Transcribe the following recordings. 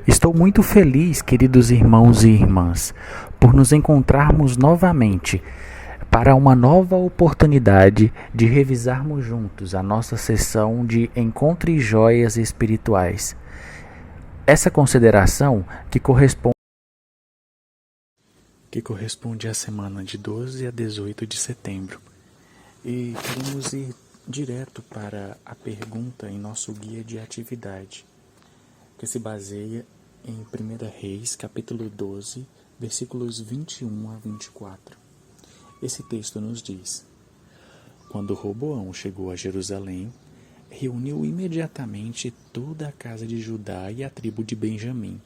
Estou muito feliz, queridos irmãos e irmãs, por nos encontrarmos novamente para uma nova oportunidade de revisarmos juntos a nossa sessão de Encontre Joias Espirituais. Essa consideração que corresponde à semana de 12 a 18 de setembro. E queremos ir direto para a pergunta em nosso guia de atividade, que se baseia em 1 Reis, capítulo 12, versículos 21 a 24. Esse texto nos diz: Quando Roboão chegou a Jerusalém, reuniu imediatamente toda a casa de Judá e a tribo de Benjamim,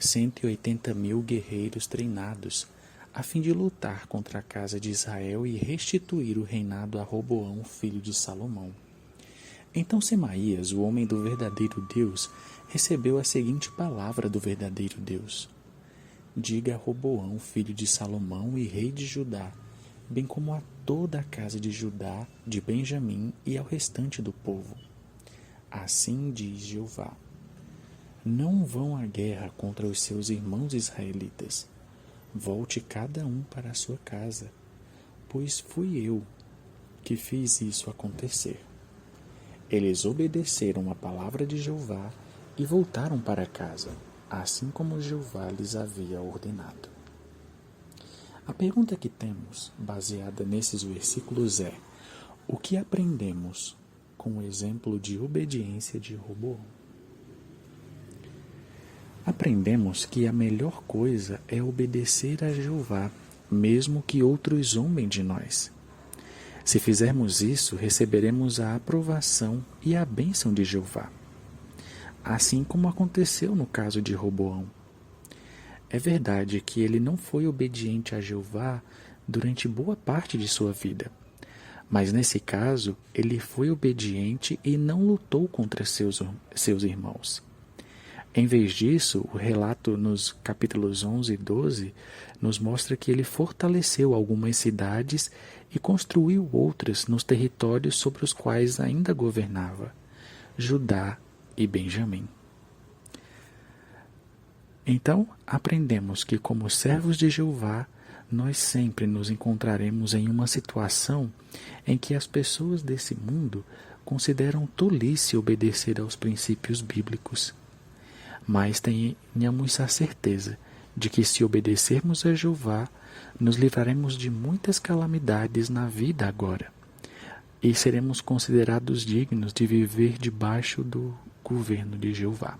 180.000 guerreiros treinados, a fim de lutar contra a casa de Israel e restituir o reinado a Roboão, filho de Salomão. Então Semaías, o homem do verdadeiro Deus, recebeu a seguinte palavra do verdadeiro Deus: Diga a Roboão, filho de Salomão e rei de Judá, bem como a toda a casa de Judá, de Benjamim e ao restante do povo. Assim diz Jeová: Não vão à guerra contra os seus irmãos israelitas. Volte cada um para a sua casa, pois fui eu que fiz isso acontecer. Eles obedeceram a palavra de Jeová e voltaram para casa, assim como Jeová lhes havia ordenado. A pergunta que temos, baseada nesses versículos, é: o que aprendemos com o exemplo de obediência de Roboão? Aprendemos que a melhor coisa é obedecer a Jeová, mesmo que outros zombem de nós. Se fizermos isso, receberemos a aprovação e a bênção de Jeová, assim como aconteceu no caso de Roboão. É verdade que ele não foi obediente a Jeová durante boa parte de sua vida, mas nesse caso ele foi obediente e não lutou contra seus irmãos. Em vez disso, o relato nos capítulos 11 e 12 nos mostra que ele fortaleceu algumas cidades e construiu outras nos territórios sobre os quais ainda governava, Judá e Benjamim. Então, aprendemos que, como servos de Jeová, nós sempre nos encontraremos em uma situação em que as pessoas desse mundo consideram tolice obedecer aos princípios bíblicos. Mas tenhamos a certeza de que, se obedecermos a Jeová, nos livraremos de muitas calamidades na vida agora, e seremos considerados dignos de viver debaixo do governo de Jeová.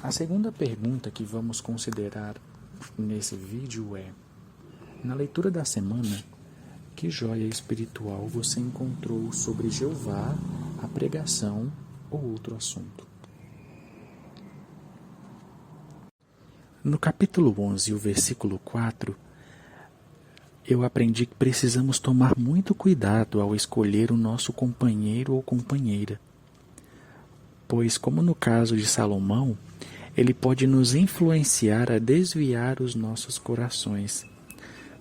A segunda pergunta que vamos considerar nesse vídeo é: na leitura da semana, que joia espiritual você encontrou sobre Jeová, a pregação ou outro assunto? No capítulo 11, o versículo 4, eu aprendi que precisamos tomar muito cuidado ao escolher o nosso companheiro ou companheira, pois, como no caso de Salomão, ele pode nos influenciar a desviar os nossos corações,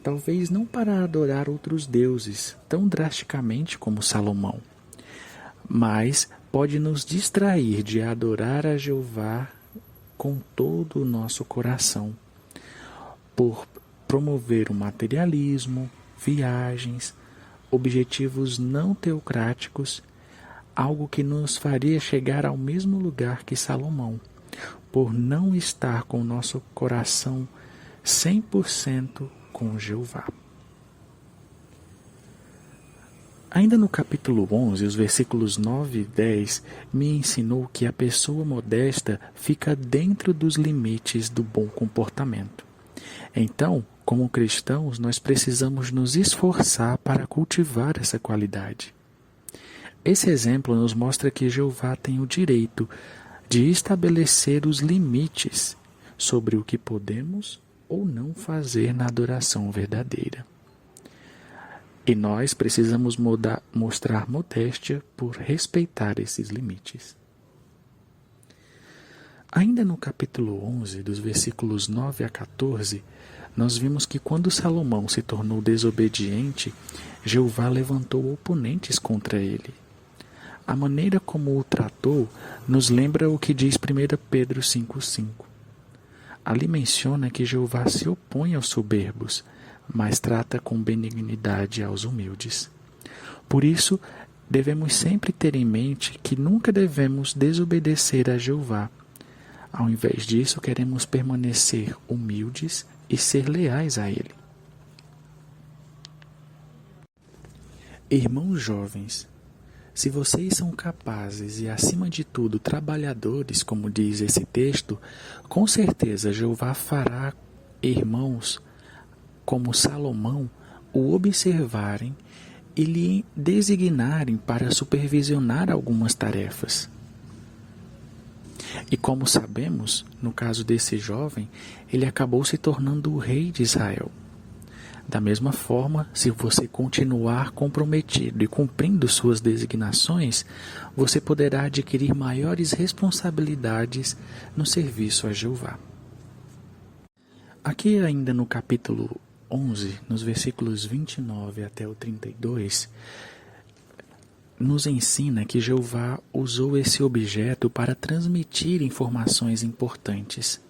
talvez não para adorar outros deuses tão drasticamente como Salomão, mas pode nos distrair de adorar a Jeová com todo o nosso coração, por promover o materialismo, viagens, objetivos não teocráticos, algo que nos faria chegar ao mesmo lugar que Salomão, por não estar com o nosso coração 100% com Jeová. Ainda no capítulo 11, os versículos 9 e 10, me ensinou que a pessoa modesta fica dentro dos limites do bom comportamento. Então, como cristãos, nós precisamos nos esforçar para cultivar essa qualidade. Esse exemplo nos mostra que Jeová tem o direito de estabelecer os limites sobre o que podemos ou não fazer na adoração verdadeira. E nós precisamos mostrar modéstia por respeitar esses limites. Ainda no capítulo 11, dos versículos 9 a 14, nós vimos que quando Salomão se tornou desobediente, Jeová levantou oponentes contra ele. A maneira como o tratou nos lembra o que diz 1 Pedro 5,5. Ali menciona que Jeová se opõe aos soberbos, mas trata com benignidade aos humildes. Por isso, devemos sempre ter em mente que nunca devemos desobedecer a Jeová. Ao invés disso, queremos permanecer humildes e ser leais a Ele. Irmãos jovens, se vocês são capazes e, acima de tudo, trabalhadores, como diz esse texto, com certeza Jeová fará irmãos como Salomão o observarem e lhe designarem para supervisionar algumas tarefas. E como sabemos, no caso desse jovem, ele acabou se tornando o rei de Israel. Da mesma forma, se você continuar comprometido e cumprindo suas designações, você poderá adquirir maiores responsabilidades no serviço a Jeová. Aqui ainda no capítulo 11, nos versículos 29 até o 32, nos ensina que Jeová usou esse objeto para transmitir informações importantes.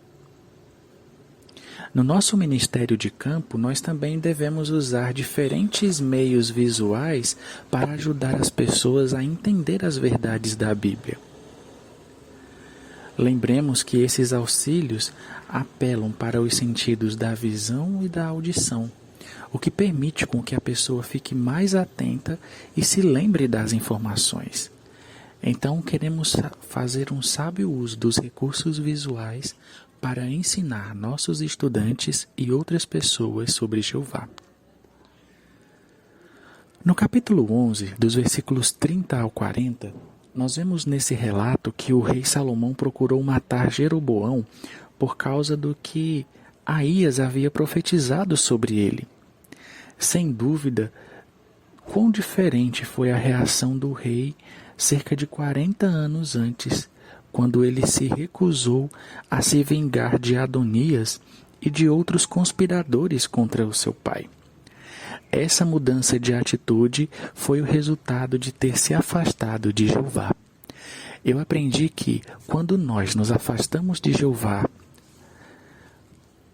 No nosso ministério de campo, nós também devemos usar diferentes meios visuais para ajudar as pessoas a entender as verdades da Bíblia. Lembremos que esses auxílios apelam para os sentidos da visão e da audição, o que permite com que a pessoa fique mais atenta e se lembre das informações. Então, queremos fazer um sábio uso dos recursos visuais para ensinar nossos estudantes e outras pessoas sobre Jeová. No capítulo 11, dos versículos 30 ao 40, nós vemos nesse relato que o rei Salomão procurou matar Jeroboão por causa do que Aías havia profetizado sobre ele. Sem dúvida, quão diferente foi a reação do rei cerca de 40 anos antes, quando ele se recusou a se vingar de Adonias e de outros conspiradores contra o seu pai. Essa mudança de atitude foi o resultado de ter se afastado de Jeová. Eu aprendi que, quando nós nos afastamos de Jeová,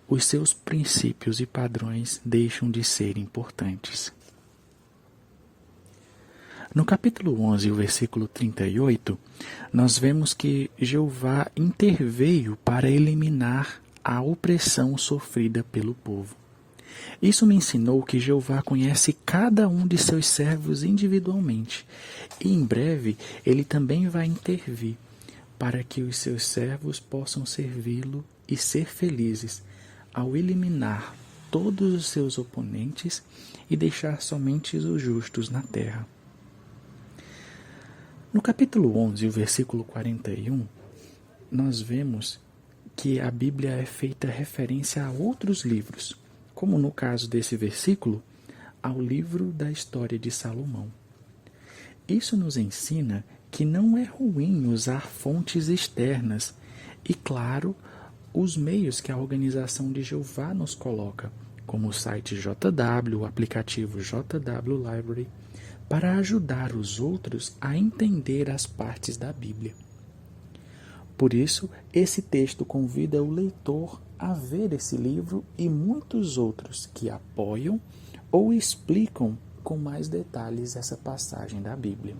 os seus princípios e padrões deixam de ser importantes. No capítulo 11, o versículo 38, nós vemos que Jeová interveio para eliminar a opressão sofrida pelo povo. Isso me ensinou que Jeová conhece cada um de seus servos individualmente, e em breve ele também vai intervir para que os seus servos possam servi-lo e ser felizes ao eliminar todos os seus oponentes e deixar somente os justos na terra. No capítulo 11, o versículo 41, nós vemos que a Bíblia é feita referência a outros livros, como no caso desse versículo, ao livro da história de Salomão. Isso nos ensina que não é ruim usar fontes externas e, claro, os meios que a organização de Jeová nos coloca, como o site JW, o aplicativo JW Library, para ajudar os outros a entender as partes da Bíblia. Por isso, esse texto convida o leitor a ver esse livro e muitos outros que apoiam ou explicam com mais detalhes essa passagem da Bíblia.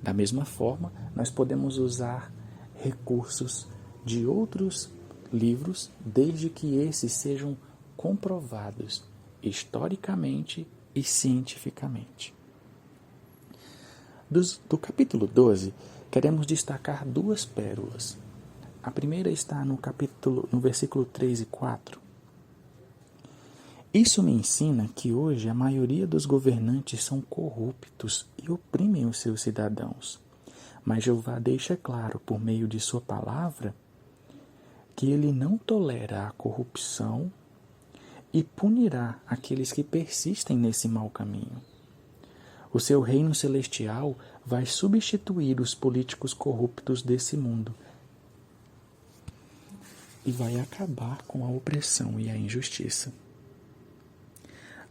Da mesma forma, nós podemos usar recursos de outros livros, desde que esses sejam comprovados historicamente e cientificamente. Do capítulo 12, queremos destacar duas pérolas. A primeira está no versículo 3 e 4. Isso me ensina que hoje a maioria dos governantes são corruptos e oprimem os seus cidadãos. Mas Jeová deixa claro, por meio de sua palavra, que ele não tolera a corrupção e punirá aqueles que persistem nesse mau caminho. O seu reino celestial vai substituir os políticos corruptos desse mundo e vai acabar com a opressão e a injustiça.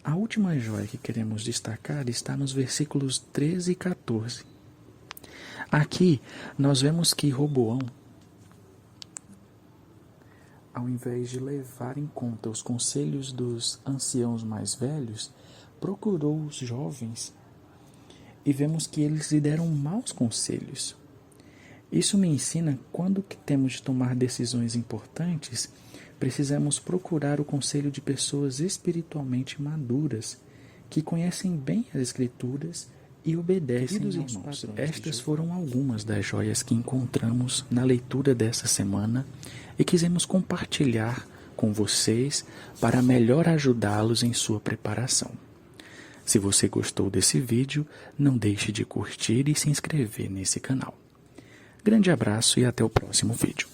A última joia que queremos destacar está nos versículos 13 e 14. Aqui nós vemos que Roboão, ao invés de levar em conta os conselhos dos anciãos mais velhos, procurou os jovens e vemos que eles lhe deram maus conselhos. Isso me ensina quando que temos de tomar decisões importantes, precisamos procurar o conselho de pessoas espiritualmente maduras, que conhecem bem as Escrituras e obedecem aos padrões. Estas foram algumas das joias que encontramos na leitura dessa semana e quisemos compartilhar com vocês para melhor ajudá-los em sua preparação. Se você gostou desse vídeo, não deixe de curtir e se inscrever nesse canal. Grande abraço e até o próximo vídeo.